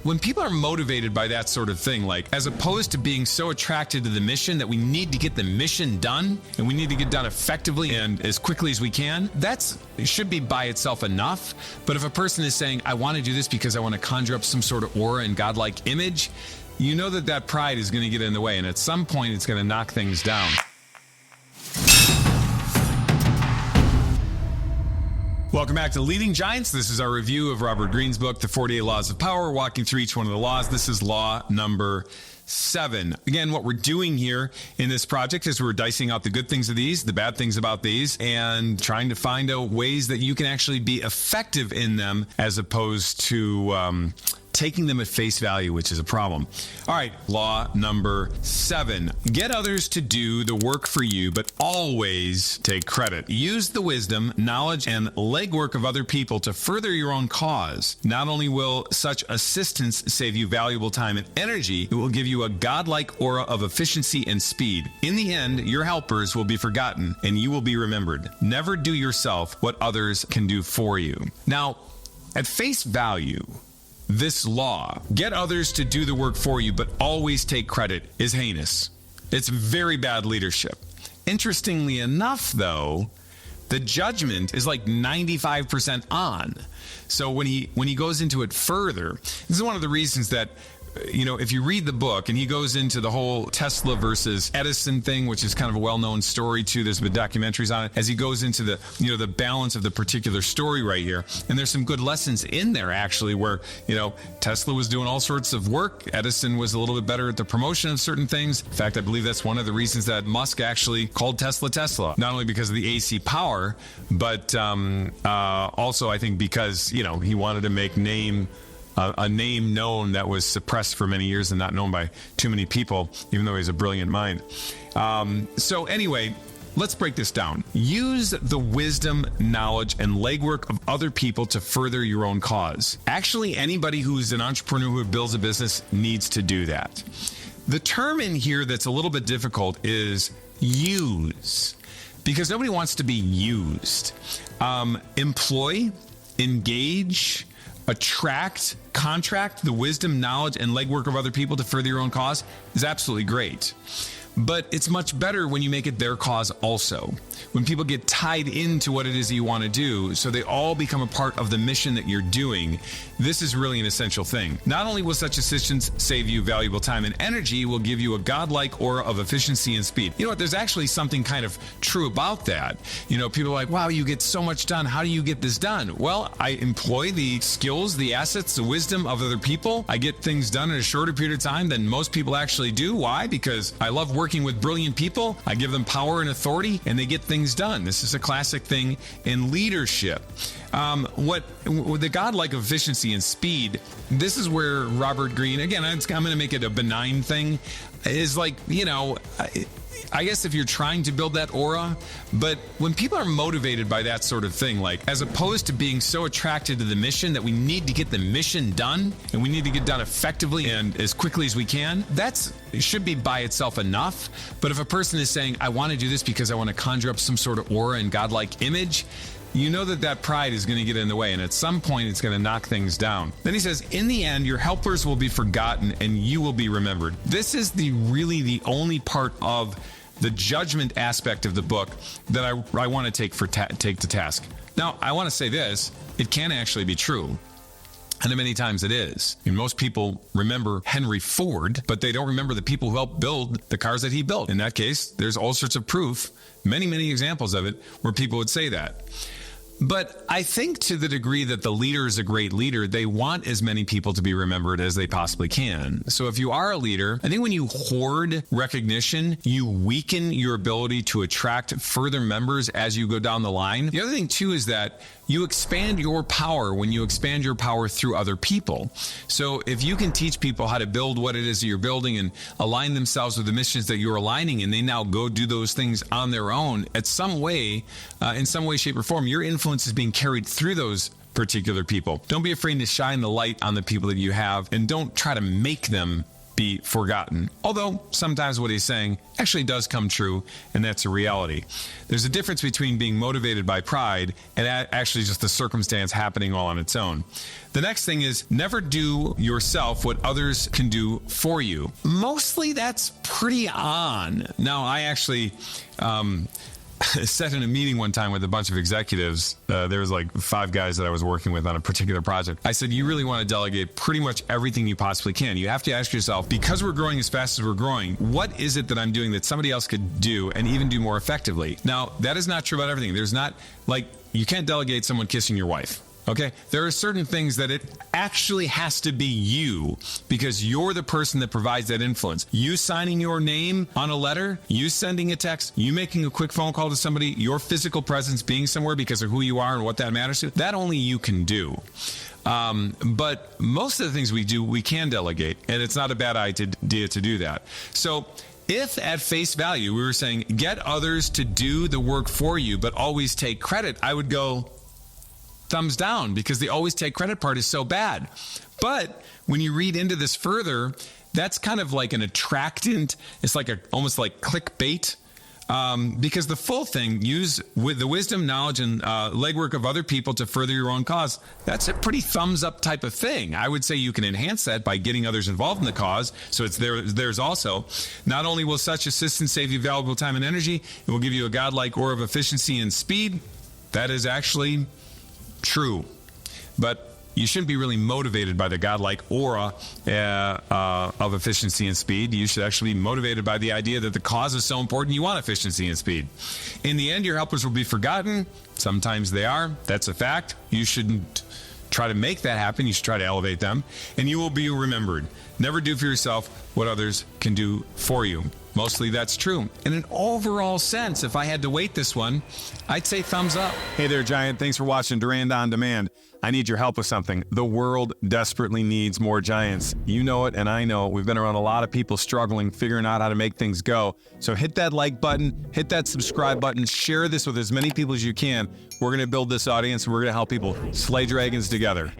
when people are motivated by that sort of thing, like as opposed to being so attracted to the mission that we need to get the mission done and we need to get done effectively and as quickly as we can, it should be by itself enough. But if a person is saying, I want to do this because I want to conjure up some sort of aura and godlike image, you know that pride is going to get in the way, and at some point it's going to knock things down. Welcome back to Leading Giants. This is our review of Robert Greene's book, The 48 Laws of Power, walking through each one of the laws. This is law number 7. Again, what we're doing here in this project is we're dicing out the good things of these, the bad things about these, and trying to find out ways that you can actually be effective in them as opposed to taking them at face value, which is a problem. All right, law number 7. Get others to do the work for you, but always take credit. Use the wisdom, knowledge, and legwork of other people to further your own cause. Not only will such assistance save you valuable time and energy, it will give you a godlike aura of efficiency and speed. In the end, your helpers will be forgotten, and you will be remembered. Never do yourself what others can do for you. Now, at face value, this law, get others to do the work for you, but always take credit, is heinous. It's very bad leadership. Interestingly enough, though, the judgment is like 95% on. So when he goes into it further, this is one of the reasons that, if you read the book, and he goes into the whole Tesla versus Edison thing, which is kind of a well-known story too. There's been documentaries on it, as he goes into the balance of the particular story right here. And there's some good lessons in there actually, where, Tesla was doing all sorts of work. Edison was a little bit better at the promotion of certain things. In fact, I believe that's one of the reasons that Musk actually called Tesla Tesla, not only because of the AC power, but also I think because, he wanted to make a name known that was suppressed for many years and not known by too many people, even though he's a brilliant mind. So anyway, let's break this down. Use the wisdom, knowledge, and legwork of other people to further your own cause. Actually, anybody who's an entrepreneur who builds a business needs to do that. The term in here that's a little bit difficult is use, because nobody wants to be used. Employ, engage, attract, contract the wisdom, knowledge, and legwork of other people to further your own cause is absolutely great. But it's much better when you make it their cause also. When people get tied into what it is that you want to do, so they all become a part of the mission that you're doing, this is really an essential thing. Not only will such assistance save you valuable time and energy, will give you a godlike aura of efficiency and speed. You know what? There's actually something kind of true about that. People are like, wow, you get so much done. How do you get this done? Well, I employ the skills, the assets, the wisdom of other people. I get things done in a shorter period of time than most people actually do. Why? Because I love working with brilliant people. I give them power and authority, and they get things done. This is a classic thing in leadership. What the godlike efficiency and speed, this is where Robert Greene, again, I'm going to make it a benign thing, is like, I guess if you're trying to build that aura, but when people are motivated by that sort of thing, like as opposed to being so attracted to the mission that we need to get the mission done and we need to get done effectively and as quickly as we can, it should be by itself enough. But if a person is saying, I want to do this because I want to conjure up some sort of aura and godlike image, you know that pride is going to get in the way, and at some point it's going to knock things down. Then he says, in the end, your helpers will be forgotten and you will be remembered. This is really the only part of the judgment aspect of the book that I want to take to task. Now, I want to say this, it can actually be true. And many times it is. Most people remember Henry Ford, but they don't remember the people who helped build the cars that he built. In that case, there's all sorts of proof, many examples of it, where people would say that. But I think to the degree that the leader is a great leader, they want as many people to be remembered as they possibly can. So if you are a leader, I think when you hoard recognition, you weaken your ability to attract further members as you go down the line. The other thing too is that you expand your power when you expand your power through other people. So if you can teach people how to build what it is that you're building and align themselves with the missions that you're aligning, and they now go do those things on their own, in some way, shape, or form, your influence is being carried through those particular people. Don't be afraid to shine the light on the people that you have, and don't try to make them be forgotten. Although sometimes what he's saying actually does come true, and that's a reality. There's a difference between being motivated by pride and actually just the circumstance happening all on its own. The next thing is never do yourself what others can do for you. Mostly that's pretty on. Now, I actually sat in a meeting one time with a bunch of executives. There was like 5 guys that I was working with on a particular project. I said, you really want to delegate pretty much everything you possibly can. You have to ask yourself, because we're growing as fast as we're growing, what is it that I'm doing that somebody else could do and even do more effectively? Now, that is not true about everything. There's not, like, you can't delegate someone kissing your wife. Okay, there are certain things that it actually has to be you, because you're the person that provides that influence. You signing your name on a letter, you sending a text, you making a quick phone call to somebody, your physical presence being somewhere because of who you are and what that matters to, that only you can do. But most of the things we do, we can delegate, and it's not a bad idea to do that. So if at face value we were saying get others to do the work for you, but always take credit, I would go thumbs down, because the always take credit part is so bad. But when you read into this further, that's kind of like an attractant. It's like almost like clickbait, because the full thing, use with the wisdom, knowledge, and legwork of other people to further your own cause. That's a pretty thumbs up type of thing. I would say you can enhance that by getting others involved in the cause, so it's there's also. Not only will such assistance save you valuable time and energy, it will give you a godlike aura of efficiency and speed. That is actually true, but you shouldn't be really motivated by the godlike aura of efficiency and speed. You should actually be motivated by the idea that the cause is so important you want efficiency and speed. In the end, your helpers will be forgotten. Sometimes they are. That's a fact. You shouldn't try to make that happen. You should try to elevate them, and you will be remembered. Never do for yourself what others can do for you. Mostly that's true. In an overall sense, if I had to weight this one, I'd say thumbs up. Hey there, Giant. Thanks for watching Durand On Demand. I need your help with something. The world desperately needs more giants. You know it, and I know it. We've been around a lot of people struggling, figuring out how to make things go. So hit that like button, hit that subscribe button, share this with as many people as you can. We're going to build this audience, and we're going to help people slay dragons together.